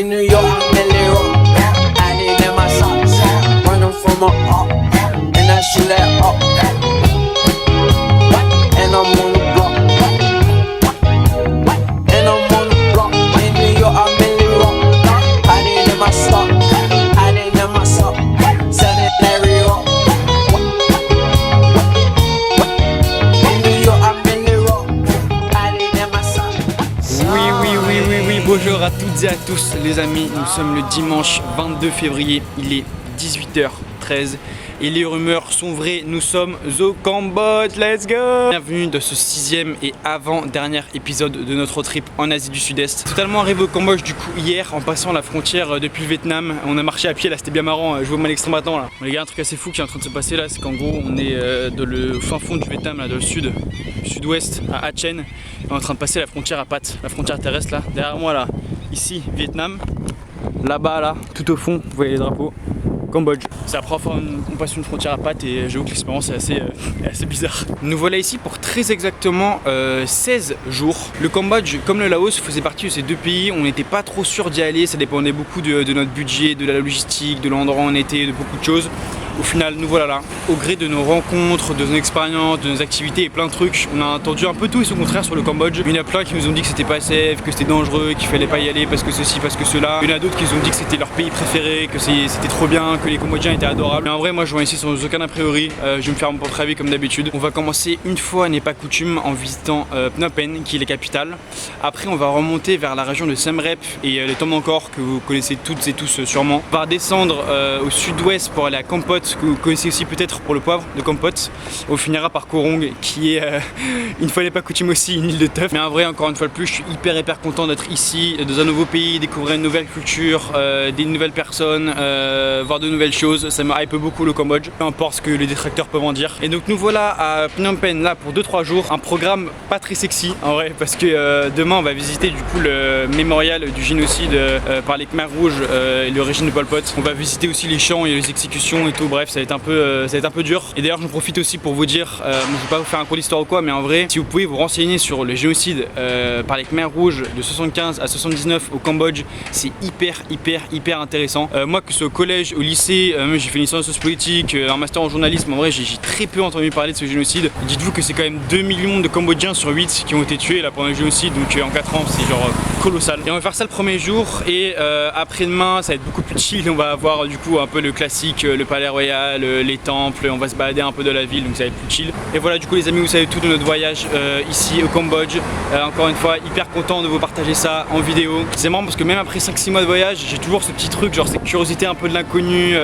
In New York, I'm Millie Rock. Adding in my socks. Running from a up. And that shit let up. And I'm on the block. And I'm on the block. In New York, I'm Millie Rock. Adding in my stock. Adding in my sock. Selling every rock. In New York, I'm Millie Rock. Adding in my sock. Oui, bonjour à toutes et à tous les amis, nous sommes le dimanche 22 février, il est 18h13 et les rumeurs sont vraies, nous sommes au Cambodge, let's go! Bienvenue dans ce 6e et avant-dernier épisode de notre trip en Asie du Sud-Est. Totalement arrivé au Cambodge du coup hier en passant la frontière depuis le Vietnam, on a marché à pied là, c'était bien marrant, je vois mal l'extrême maintenant là. Les gars, un truc assez fou qui est en train de se passer là, c'est qu'en gros on est dans le fin fond du Vietnam, là, dans le sud-ouest à Ha Chen. On est en train de passer la frontière à Pat, la frontière terrestre là, derrière moi là, ici Vietnam, là-bas là, tout au fond, vous voyez les drapeaux, Cambodge. C'est la première fois qu'on passe une frontière à Pat et j'avoue que l'expérience est assez bizarre. Nous voilà ici pour très exactement 16 jours. Le Cambodge, comme le Laos, faisait partie de ces deux pays, on n'était pas trop sûr d'y aller, ça dépendait beaucoup de notre budget, de la logistique, de l'endroit où on était, de beaucoup de choses. Au final, nous voilà là, au gré de nos rencontres, de nos expériences, de nos activités et plein de trucs. On a entendu un peu tout et son contraire sur le Cambodge. Il y en a plein qui nous ont dit que c'était pas safe, que c'était dangereux, qu'il fallait pas y aller parce que ceci, parce que cela. Il y en a d'autres qui nous ont dit que c'était leur pays préféré, que c'était trop bien, que les Cambodgiens étaient adorables. Mais en vrai, moi je viens ici sans aucun a priori. Je vais me faire mon propre avis comme d'habitude. On va commencer une fois n'est pas coutume en visitant Phnom Penh, qui est la capitale. Après, on va remonter vers la région de Siem Reap et les tombes d'Angkor que vous connaissez toutes et tous sûrement. On va descendre au sud-ouest pour aller à Kampot, que vous connaissez aussi peut-être pour le poivre de Kampot. On finira par Koh Rong qui est une fois n'est pas coutume aussi une île de teuf. Mais en vrai, encore une fois de plus, je suis hyper content d'être ici dans un nouveau pays, découvrir une nouvelle culture, des nouvelles personnes, voir de nouvelles choses. Ça me hype beaucoup le Cambodge, peu importe ce que les détracteurs peuvent en dire. Et donc nous voilà à Phnom Penh là pour 2-3 jours. Un programme pas très sexy en vrai parce que demain on va visiter du coup le mémorial du génocide par les Khmers rouges et le régime de Pol Pot. On va visiter aussi les champs et les exécutions et tout, bref ça va être un peu dur. Et d'ailleurs j'en profite aussi pour vous dire, je vais pas vous faire un cours d'histoire ou quoi, mais en vrai si vous pouvez vous renseigner sur le génocide par les Khmers rouges de 75 à 79 au Cambodge, c'est hyper intéressant. Moi que ce soit au collège, au lycée, j'ai fait une licence de sciences politiques, un master en journalisme, en vrai j'ai très peu entendu parler de ce génocide. Dites-vous que c'est quand même 2 millions de Cambodgiens sur 8 qui ont été tués là pendant le génocide, donc en 4 ans c'est genre colossal. Et on va faire ça le premier jour et après-demain ça va être beaucoup plus chill, on va avoir du coup un peu le classique, le palais royal, les temples, on va se balader un peu dans la ville donc ça va être plus chill. Et voilà du coup les amis, vous savez tout de notre voyage ici au Cambodge. Encore une fois hyper content de vous partager ça en vidéo. C'est marrant parce que même après 5-6 mois de voyage j'ai toujours ce petit truc, genre cette curiosité un peu de l'inconnu,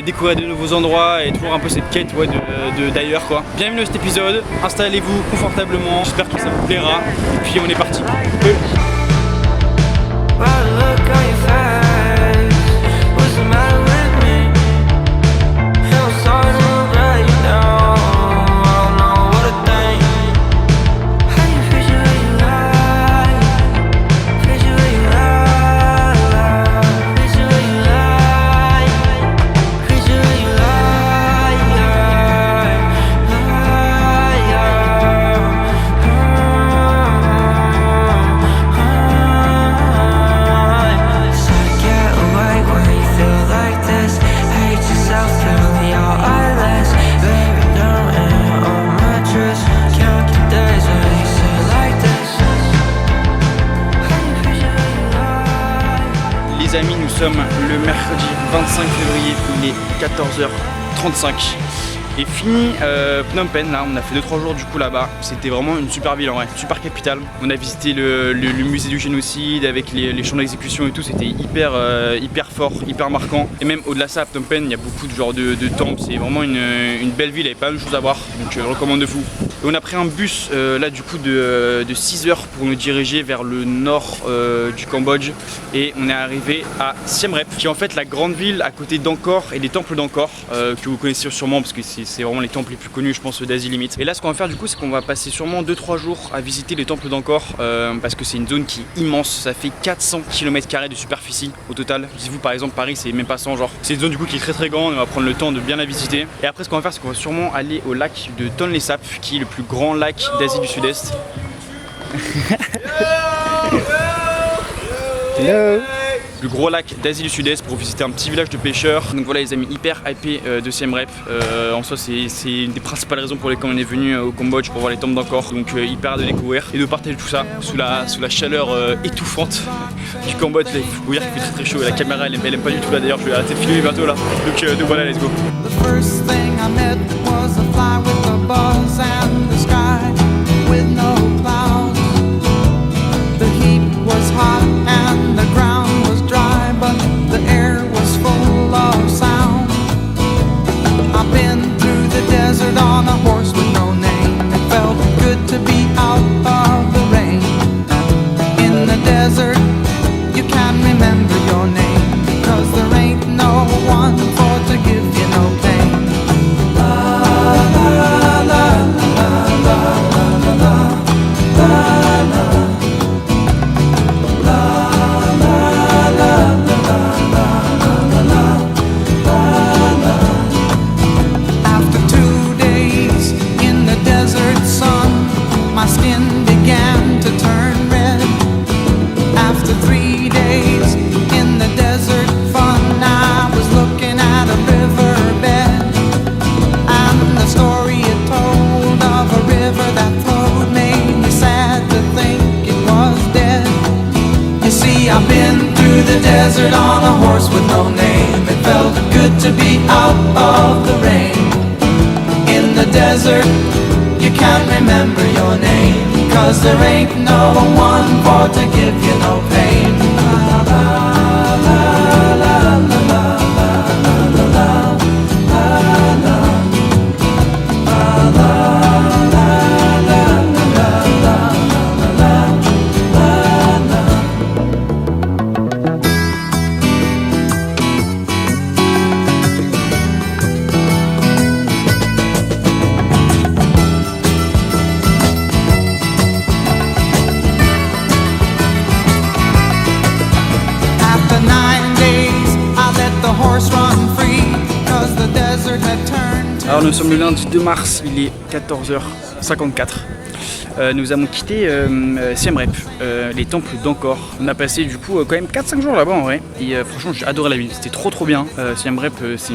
découvrir de nouveaux endroits et toujours un peu cette quête d'ailleurs quoi. Bienvenue dans cet épisode, installez-vous confortablement, j'espère que ça vous plaira et puis on est parti. Les amis, nous sommes le mercredi 25 février, il est 14h35 et fini Phnom Penh, là on a fait 2-3 jours du coup là-bas. C'était vraiment une super ville en vrai, super capitale. On a visité le musée du génocide avec les champs d'exécution et tout, c'était hyper fort, hyper marquant. Et même au-delà de ça, à Phnom Penh, il y a beaucoup de temples, c'est vraiment une belle ville, il y avait pas mal de choses à voir, donc je recommande de fou. Et on a pris un bus là du coup de 6 heures pour nous diriger vers le nord du Cambodge et on est arrivé à Siem Reap qui est en fait la grande ville à côté d'Angkor et des temples d'Angkor que vous connaissez sûrement parce que c'est vraiment les temples les plus connus je pense d'Asie limite. Et là ce qu'on va faire du coup c'est qu'on va passer sûrement 2-3 jours à visiter les temples d'Angkor parce que c'est une zone qui est immense, ça fait 400 km² de superficie au total. Dites-vous par exemple Paris c'est même pas 100 genre. C'est une zone du coup qui est très grande, on va prendre le temps de bien la visiter. Et après ce qu'on va faire c'est qu'on va sûrement aller au lac de Tonle Sap qui est le plus grand lac d'Asie du Sud-Est. Hello. plus gros lac d'Asie du Sud-Est pour visiter un petit village de pêcheurs. Donc voilà les amis, hyper hypé de Siem Reap. En soi c'est une des principales raisons pour lesquelles on est venu au Cambodge, pour voir les temples d'Angkor. Donc hyper de découvrir et de partager tout ça sous la chaleur étouffante du Cambodge. Il faut dire qu'il fait très chaud et la caméra elle aime pas du tout là, d'ailleurs je vais arrêter de filmer bientôt là. Donc voilà, let's go. The first thing I met was a fly with a buzz and the sky with no clouds. The heat was hot and the ground was dry, but the air was full of sound. I've been through the desert on a horse with no name. It felt good to be out of the rain. In the desert, you can't remember your name, because there ain't no one for to give you no pain. After 2 days in the desert sun, my skin began to turn red. After 3 days in the desert fun, I was looking at a riverbed, and the story it told of a river that flowed made me sad to think it was dead. You see, I've been through the desert on a horse with no name. It felt good to be out of the rain. In the desert, you can't remember your name, 'cause there ain't no one for to give you no pain. After 9 days, I let the horse run free, 'cause the desert had turned to Alors nous sommes le lundi 2 mars, il est 14h54. Nous avons quitté Siem Reap, les temples d'Angkor. On a passé du coup quand même 4-5 jours là-bas en vrai. Et franchement j'ai adoré la ville, c'était trop bien. Siem Reap c'est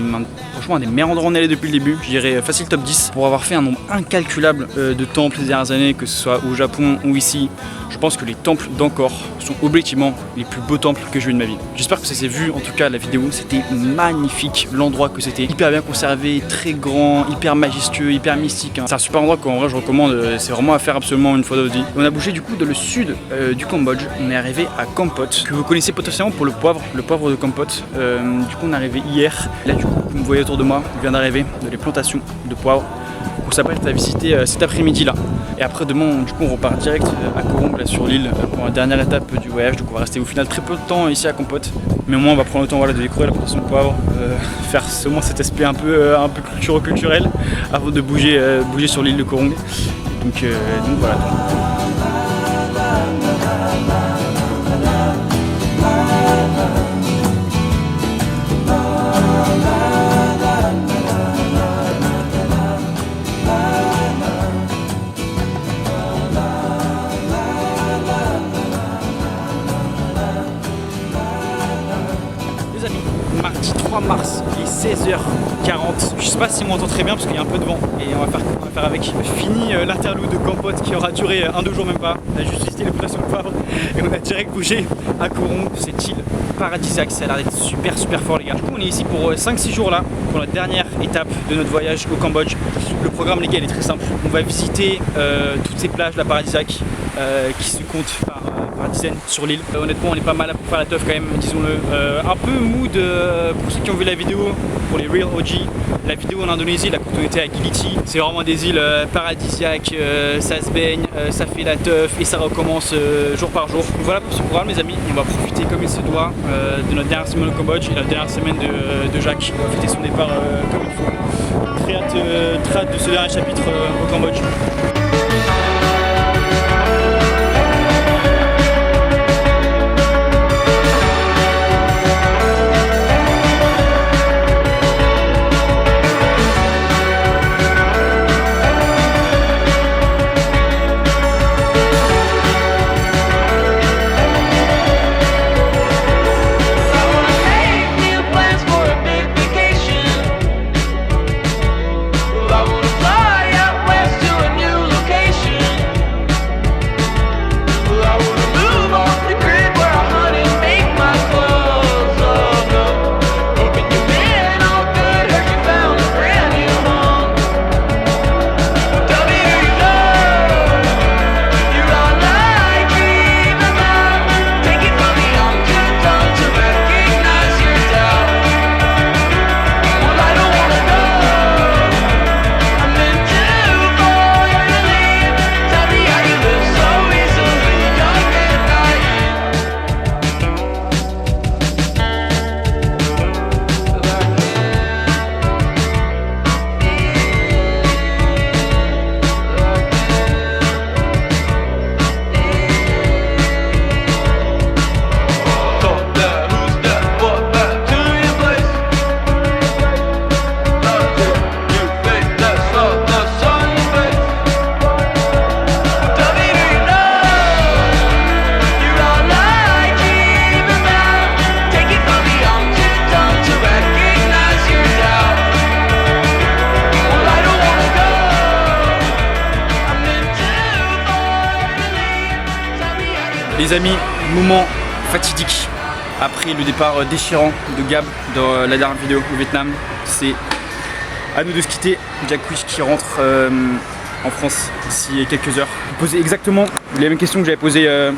franchement un des meilleurs endroits où on est allé depuis le début. Je dirais facile top 10 pour avoir fait un nombre incalculable de temples ces dernières années, que ce soit au Japon ou ici. Je pense que les temples d'Angkor sont objectivement les plus beaux temples que j'ai vu de ma vie. J'espère que ça s'est vu en tout cas la vidéo, c'était magnifique l'endroit, que c'était hyper bien conservé, très grand, hyper majestueux, hyper mystique. C'est un super endroit qu'en vrai je recommande, c'est vraiment à faire absolument une fois dans votre vie. On a bougé du coup dans le sud du Cambodge, on est arrivé à Kampot, que vous connaissez potentiellement pour le poivre de Kampot. Du coup on est arrivé hier, là du coup vous me voyez autour de moi, il vient d'arriver de les plantations de poivre. On s'apprête à visiter cet après-midi là. Et après demain, du coup, on repart direct à Koh Rong, là sur l'île, pour la dernière étape du voyage. Donc on va rester au final très peu de temps ici à Kampot. Mais au moins on va prendre le temps voilà, de découvrir la plantation de poivre, faire au moins cet aspect un peu culturel avant de bouger sur l'île de Koh Rong. Donc voilà. Mardi 3 mars, il est 16h40. Je sais pas si on m'entend très bien parce qu'il y a un peu de vent et on va faire avec. Fini l'interlude de Kampot qui aura duré 1-2 jours même pas. On a juste visité les plantations de poivre et on a direct bougé à Koh Rong, cette île paradisiaque. Ça a l'air d'être super fort les gars. Du coup on est ici pour 5-6 jours là, pour la dernière étape de notre voyage au Cambodge. Le programme les gars il est très simple. On va visiter toutes ces plages là paradisiaques qui se comptent par dizaines sur l'île. Honnêtement on est pas mal pour faire la teuf quand même, disons-le. Un peu mood pour ceux qui ont vu la vidéo, pour les real OG, la vidéo en Indonésie, là quand on était à Gili. C'est vraiment des îles paradisiaques, ça se baigne, ça fait la teuf et ça recommence jour par jour. Donc voilà pour ce programme les amis, on va profiter comme il se doit de notre dernière semaine au Cambodge et la dernière semaine de Jacques. On va fêter son départ comme il faut. Très hâte de ce dernier chapitre au Cambodge. Les amis, moment fatidique après le départ déchirant de Gab dans la dernière vidéo au Vietnam. C'est à nous de se quitter. Jack Wish qui rentre en France d'ici quelques heures. Poser exactement les mêmes questions que j'avais posées à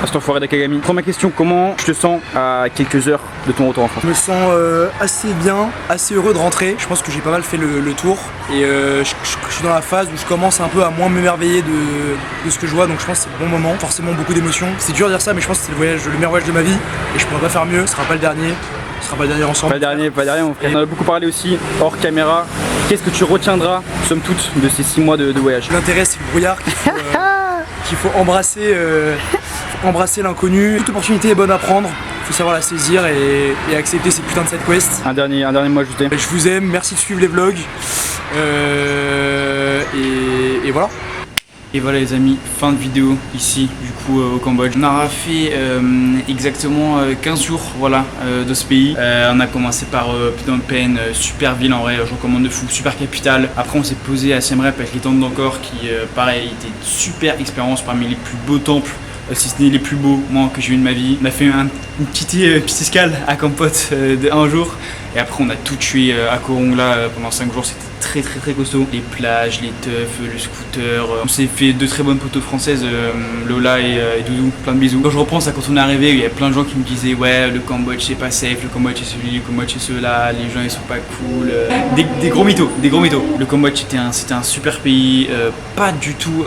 cet enfoiré d'Akagami. Première question, comment tu te sens à quelques heures de ton retour en France? Je me sens assez bien, assez heureux de rentrer. Je pense que j'ai pas mal fait le tour et je suis dans la phase où je commence un peu à moins m'émerveiller de ce que je vois, donc je pense que c'est le bon moment. Forcément beaucoup d'émotions. C'est dur de dire ça, mais je pense que c'est le meilleur voyage de ma vie et je pourrais pas faire mieux. Ce sera pas le dernier. Ce sera pas le dernier ensemble. Pas le dernier mon frère. On en a beaucoup parlé aussi hors caméra. Qu'est-ce que tu retiendras, somme toute, de ces 6 mois de voyage? L'intérêt, c'est le brouillard qu'il faut embrasser. Embrasser l'inconnu. Toute opportunité est bonne à prendre, il faut savoir la saisir et accepter ces putains de side quests. Un dernier mot ajouté. Je vous aime, merci de suivre les vlogs et voilà. Et voilà les amis, fin de vidéo ici du coup au Cambodge. On aura fait exactement 15 jours voilà, de ce pays. On a commencé par Phnom Penh, super ville en vrai, je recommande de fou, super capitale. Après on s'est posé à Siem Reap avec les temples d'Angkor qui pareil était une super expérience parmi les plus beaux temples. Si ce n'est les plus beaux moi que j'ai eu de ma vie. On a fait une petite escale à Kampot de 1 jour et après on a tout tué à Koh Rong là pendant 5 jours, c'était très costaud. Les plages, les teufs, le scooter, on s'est fait 2 très bonnes poteaux françaises, Lola et Doudou, plein de bisous. Quand je repense à quand on est arrivé, il y a plein de gens qui me disaient ouais le Cambodge c'est pas safe, le Cambodge c'est celui, le Cambodge c'est ceux-là, les gens ils sont pas cool, des gros mythos, Le Cambodge c'était un super pays, pas du tout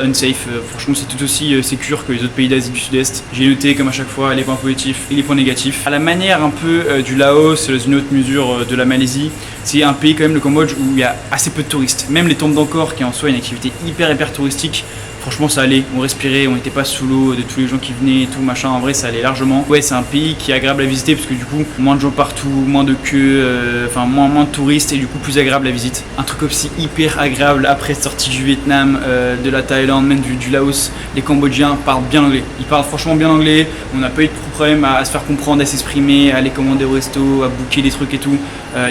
unsafe, franchement c'est tout aussi sécure que les autres pays d'Asie du Sud-Est. J'ai noté comme à chaque fois les points positifs et les points négatifs. À la manière un peu du Laos, dans une autre mesure de la Malaisie, c'est un pays quand même le Cambodge où il y a assez peu de touristes. Même les temples d'Angkor qui en soi une activité hyper touristique, franchement ça allait, on respirait, on n'était pas sous l'eau de tous les gens qui venaient et tout machin, en vrai ça allait largement. Ouais c'est un pays qui est agréable à visiter parce que du coup moins de gens partout, moins de queues, enfin moins de touristes et du coup plus agréable à visite. Un truc aussi hyper agréable après être sorti du Vietnam, de la Thaïlande, même du Laos, les Cambodgiens parlent bien anglais. Ils parlent franchement bien anglais, on n'a pas eu de problème à se faire comprendre, à s'exprimer, à aller commander au resto, à booker des trucs et tout.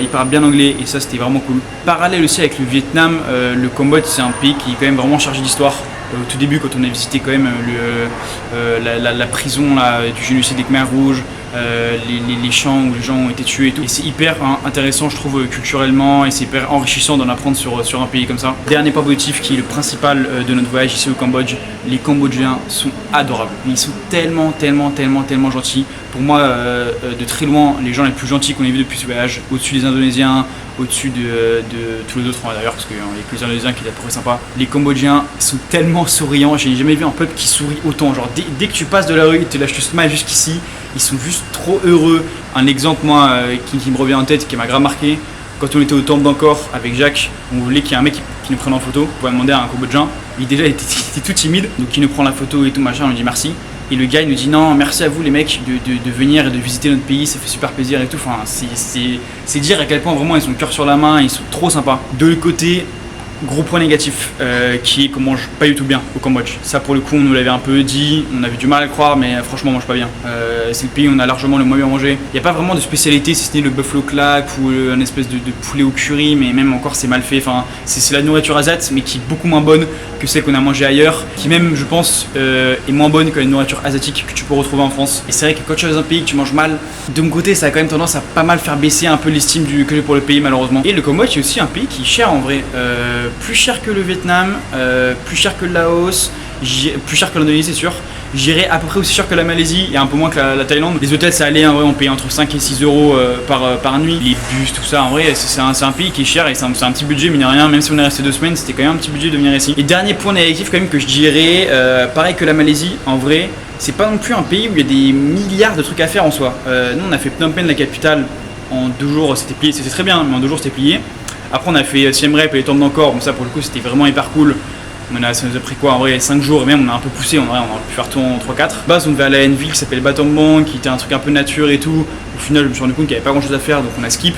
Ils parlent bien anglais et ça c'était vraiment cool. Parallèle aussi avec le Vietnam, le Cambodge c'est un pays qui est quand même vraiment chargé d'histoire. Au tout début quand on a visité quand même la prison là, du génocide des Khmers rouges, les champs où les gens ont été tués et tout. Et c'est hyper intéressant je trouve culturellement et c'est hyper enrichissant d'en apprendre sur un pays comme ça. Dernier point positif qui est le principal de notre voyage ici au Cambodge, les Cambodgiens sont adorables. Ils sont tellement gentils. Pour moi, de très loin, les gens les plus gentils qu'on ait vus depuis ce voyage, au-dessus des Indonésiens, au-dessus de tous les autres d'ailleurs, parce qu'il y a que les Indonésiens qui étaient à peu près sympas. Les Cambodgiens sont tellement souriants, j'ai jamais vu un peuple qui sourit autant. Genre dès que tu passes de la rue, ils te lâchent le smile jusqu'ici, ils sont juste trop heureux. Un exemple moi qui me revient en tête, qui m'a grave marqué, quand on était au temple d'Angkor avec Jacques, on voulait qu'il y ait un mec qui nous prenne en photo, on pouvait demander à un Cambodgien, il était tout timide, donc il nous prend la photo et tout machin, on lui dit merci. Et le gars il nous dit non merci à vous les mecs de venir et de visiter notre pays, ça fait super plaisir et tout. Enfin c'est dire à quel point vraiment ils ont le cœur sur la main, ils sont trop sympas. De l'autre côté, gros point négatif qui est qu'on mange pas du tout bien au Cambodge. Ça pour le coup on nous l'avait un peu dit, on avait du mal à le croire mais franchement on mange pas bien. C'est le pays où on a largement le moins bien mangé. Il n'y a pas vraiment de spécialité si ce n'est le buffalo clap ou un espèce de poulet au curry, mais même encore c'est mal fait. Enfin c'est la nourriture asiatique mais qui est beaucoup moins bonne que celle qu'on a mangée ailleurs, qui même je pense est moins bonne que la nourriture asiatique que tu peux retrouver en France. Et c'est vrai que quand tu es dans un pays que tu manges mal, de mon côté ça a quand même tendance à pas mal faire baisser un peu l'estime que j'ai pour le pays malheureusement. Et le Cambodge est aussi un pays qui est cher en vrai, plus cher que le Vietnam, plus cher que le Laos, plus cher que l'Indonésie c'est sûr. J'irais à peu près aussi cher que la Malaisie et un peu moins que la Thaïlande. Les hôtels ça allait, en vrai on payait entre 5 et 6 euros par nuit. Les bus, tout ça, en vrai c'est un pays qui est cher et c'est un petit budget mine de rien. Même si on est resté 2 semaines, c'était quand même un petit budget de venir ici. Et dernier point négatif quand même que je dirais, pareil que la Malaisie, en vrai c'est pas non plus un pays où il y a des milliards de trucs à faire en soi. Nous on a fait Phnom Penh, la capitale, en 2 jours c'était plié, c'était très bien mais en 2 jours c'était plié. Après on a fait Siem Reap et les temples d'Angkor, bon ça pour le coup c'était vraiment hyper cool. Ça nous a pris quoi en vrai 5 jours et même on a un peu poussé, en vrai on aurait pu faire tout en 3-4. Base on devait aller à une ville qui s'appelle Battambang qui était un truc un peu nature et tout. Au final je me suis rendu compte qu'il n'y avait pas grand chose à faire donc on a skip.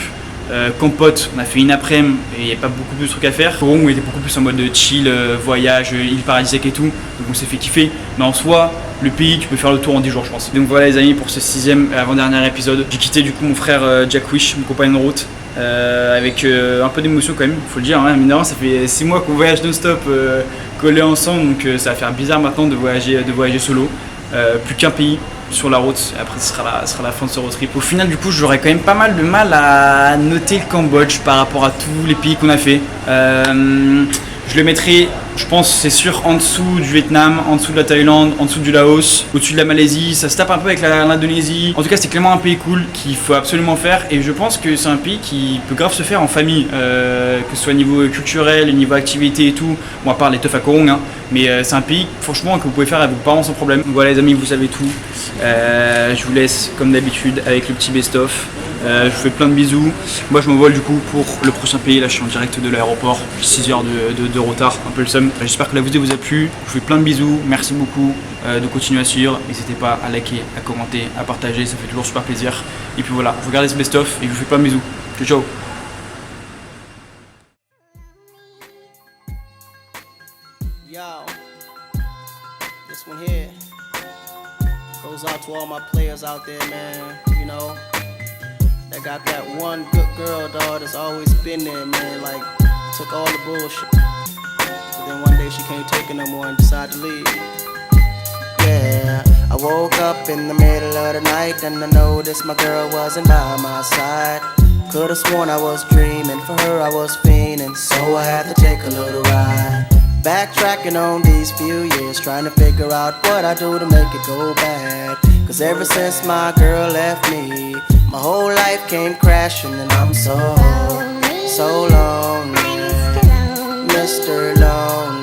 Kampot, on a fait une après-midi et il n'y a pas beaucoup plus de trucs à faire. Koh Rong on était beaucoup plus en mode chill, voyage, île paradisiaque et tout. Donc on s'est fait kiffer. Mais en soi, le pays tu peux faire le tour en 10 jours je pense. Donc voilà les amis pour ce 6e avant-dernier épisode. J'ai quitté du coup mon frère Jack Wish, mon compagnon de route. Avec un peu d'émotion quand même, faut le dire, hein, mine de rien, ça fait 6 mois qu'on voyage non-stop collés ensemble, donc ça va faire bizarre maintenant de voyager solo. plus qu'un pays sur la route. Et après, ce sera la fin de ce road trip. Au final, du coup, j'aurais quand même pas mal de mal à noter le Cambodge par rapport à tous les pays qu'on a fait. Je le mettrai, je pense, c'est sûr, en dessous du Vietnam, en dessous de la Thaïlande, en dessous du Laos, au-dessus de la Malaisie. Ça se tape un peu avec l'Indonésie. En tout cas, c'est clairement un pays cool qu'il faut absolument faire. Et je pense que c'est un pays qui peut grave se faire en famille, que ce soit au niveau culturel, au niveau activité et tout. Bon, à part les teufs à Korong, hein. Mais c'est un pays, franchement, que vous pouvez faire avec vos parents sans problème. Donc voilà, les amis, vous savez tout. Je vous laisse, comme d'habitude, avec le petit best-of. Je vous fais plein de bisous. Moi je m'envole du coup pour le prochain pays. Là je suis en direct de l'aéroport. 6 heures de retard, un peu le seum. J'espère que la vidéo vous a plu. Je vous fais plein de bisous. Merci beaucoup de continuer à suivre. N'hésitez pas à liker, à commenter, à partager. Ça fait toujours super plaisir. Et puis voilà, vous regardez ce best-of et je vous fais plein de bisous. Ciao ciao. Yo, this one here goes out to all my players out there, man. You know, that got that one good girl, dog, that's always been there, man. Like, took all the bullshit. But then one day she can't take it no more and decided to leave. Yeah, I woke up in the middle of the night and I noticed my girl wasn't by my side. Could've sworn I was dreaming, for her I was fiending, so I had to take a little ride. Backtracking on these few years, trying to figure out what I do to make it go bad. Cause ever since my girl left me, my whole life came crashing and I'm so lonely, Mr. Lonely.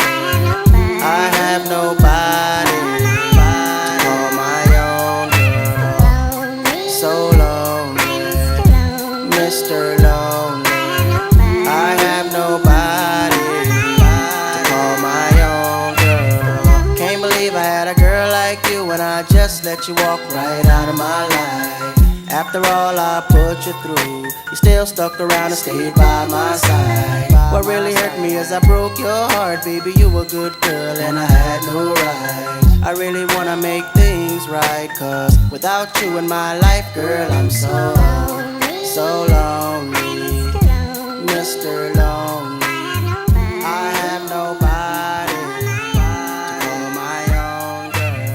I have nobody to call my own girl. So lonely, Mr. Lonely. I have nobody to call my own girl. Can't believe I had a girl like you and I just let you walk right out of my life. After all I put you through, you still stuck around and stayed by my side. What really hurt me is I broke your heart, baby, you a good girl and I had no right. I really wanna make things right, cause without you in my life, girl, I'm so lonely, Mr. Lonely. I have nobody to call my own girl.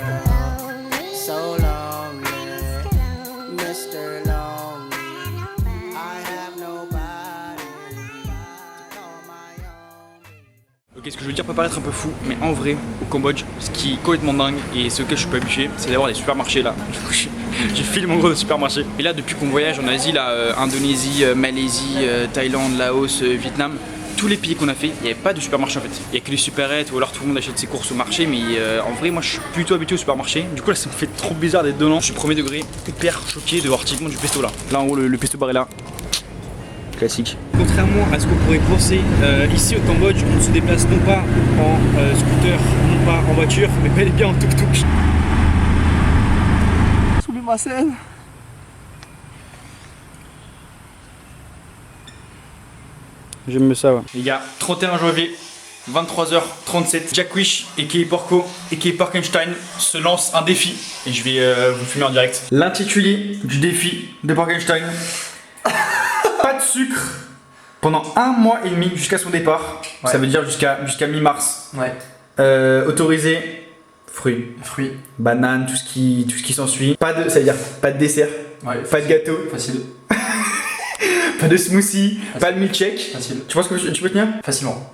So lonely, Mr. Lonely. I have nobody to call my own. Ok, ce que je veux dire peut paraître un peu fou, mais en vrai, au Cambodge, ce qui est complètement dingue et ce auquel je suis pas habitué, c'est d'avoir des supermarchés là. J'ai filmé mon gros de supermarché. Et là, depuis qu'on voyage en Asie, là, Indonésie, Malaisie, Thaïlande, Laos, Vietnam, tous les pays qu'on a fait, il n'y avait pas de supermarché en fait. Il n'y a que les supérettes ou alors tout le monde achète ses courses au marché, mais en vrai, moi je suis plutôt habitué au supermarché. Du coup, là, ça me fait trop bizarre d'être dedans. Je suis premier degré, hyper choqué de voir typiquement du pesto là. Là, en haut, le pesto bar est là. Classique. Contrairement à ce qu'on pourrait penser, ici au Cambodge, on se déplace non pas en scooter, non pas en voiture, mais bel et bien en tuk-tuk. Soulevez ma scène. J'aime ça, ouais. Les gars, 31 janvier, 23h37, Jack Wish et Kay Porco et Kay Porkenstein se lance un défi et je vais vous filmer en direct. L'intitulé du défi de Porkenstein, pas de sucre pendant 1 mois et demi jusqu'à son départ. Ouais. Ça veut dire jusqu'à mi-mars. Ouais. Autorisé fruits, bananes, tout ce qui s'ensuit. Ça veut dire pas de dessert, ouais, pas de gâteau. Facile. Pas de smoothie, facile. Pas de milkshake. Facile. Tu penses que tu peux tenir? Facilement.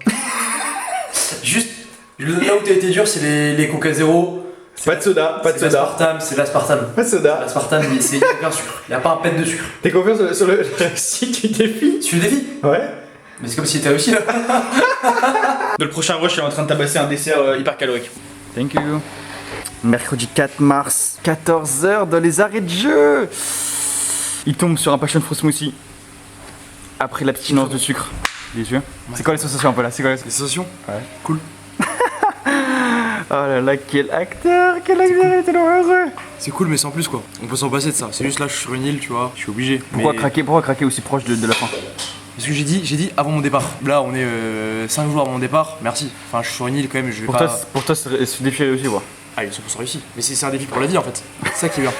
Juste, là où t'as été dur, c'est les Coca Zéro. Pas de soda, pas de soda. L'aspartame, c'est l'aspartame. Pas de soda. L'aspartame, il n'y a aucun sucre. Il n'y a pas un pet de sucre. T'es confiant sur le site du défi? Sur le défi? Ouais. Mais c'est comme si t'étais réussi là. Dans le prochain rush, je suis en train de tabasser un dessert hyper calorique. Thank you. Mercredi 4 mars, 14h dans les arrêts de jeu. Il tombe sur un passion fruit smoothie. Après l'abstinence de sucre. Bien sûr. Ouais. C'est quoi les sensations un peu là? C'est quoi les sensations? Ouais. Cool. Oh là là, quel acteur il est tellement heureux. C'est cool mais sans plus quoi. On peut s'en passer de ça. C'est juste là je suis sur une île, tu vois, je suis obligé. Pourquoi craquer aussi proche de la fin? Parce que j'ai dit avant mon départ. Là on est 5 jours avant mon départ, merci. Enfin je suis sur une île quand même, je vais pas... Pour toi ce défi est réussi quoi. Ah, il est 100% réussi. Mais c'est un défi pour la vie en fait. C'est ça qui est bien.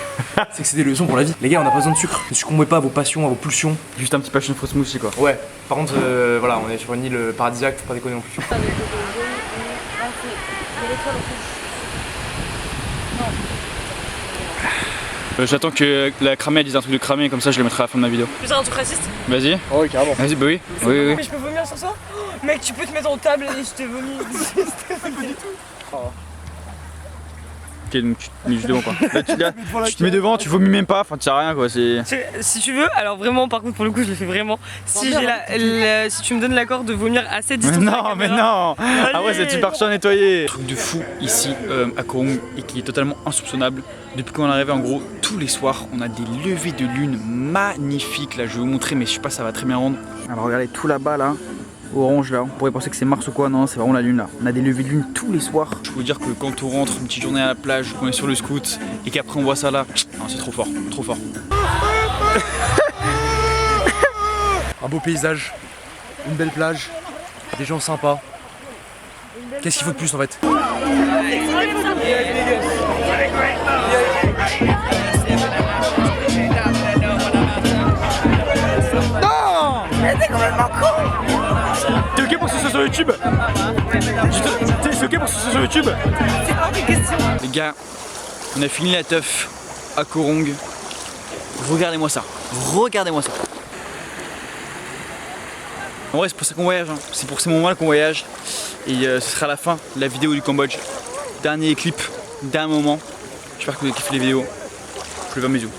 C'est que c'est des leçons pour la vie. Les gars, on n'a pas besoin de sucre. Ne succombez pas à vos passions, à vos pulsions. Juste un petit passion fruit smoothie quoi. Ouais. Par contre, voilà, on est sur une île paradisiaque, faut pas déconner non plus. J'attends que la cramée dise un truc de cramé, comme ça je le mettrai à la fin de ma vidéo. Tu veux dire un truc raciste? Vas-y. Oh oui, carrément. Vas-y, bah oui. Oui, oui. Mais je peux vomir sur ça? Mec, tu peux te mettre en table et je te vomis. Ok, donc tu te mets juste devant quoi. Là, tu te mets devant, tu vomis même pas, enfin tu sais rien quoi. Si tu veux, alors vraiment, par contre, pour le coup, je le fais vraiment. Si tu me donnes l'accord de vomir à cette distance. Mais non. Ah ouais, c'est super chaud à nettoyer. Truc de fou ici à Koh Rong et qui est totalement insoupçonnable. Depuis qu'on est arrivé, en gros, tous les soirs, on a des levées de lune magnifiques. Là, je vais vous montrer, mais je sais pas, ça va très bien rendre. Alors regardez tout là-bas là. Orange là, on pourrait penser que c'est Mars ou quoi, non c'est vraiment la lune là. On a des levées de lune tous les soirs. Je peux vous dire que quand on rentre une petite journée à la plage, qu'on est sur le scoot et qu'après on voit ça là, c'est trop fort, trop fort. Un beau paysage, une belle plage, des gens sympas. Qu'est-ce qu'il faut de plus en fait? T'es ok pour que ce soit sur YouTube? T'es ok pour que ce soit sur YouTube? C'est hors de question. Les gars, on a fini la teuf à Koh Rong. Regardez-moi ça. Regardez-moi ça. En vrai, c'est pour ça qu'on voyage. Hein. C'est pour ces moments-là qu'on voyage. Et ce sera la fin de la vidéo du Cambodge. Dernier clip, dernier moment. J'espère que vous avez kiffé les vidéos. Je vous fais un bisou.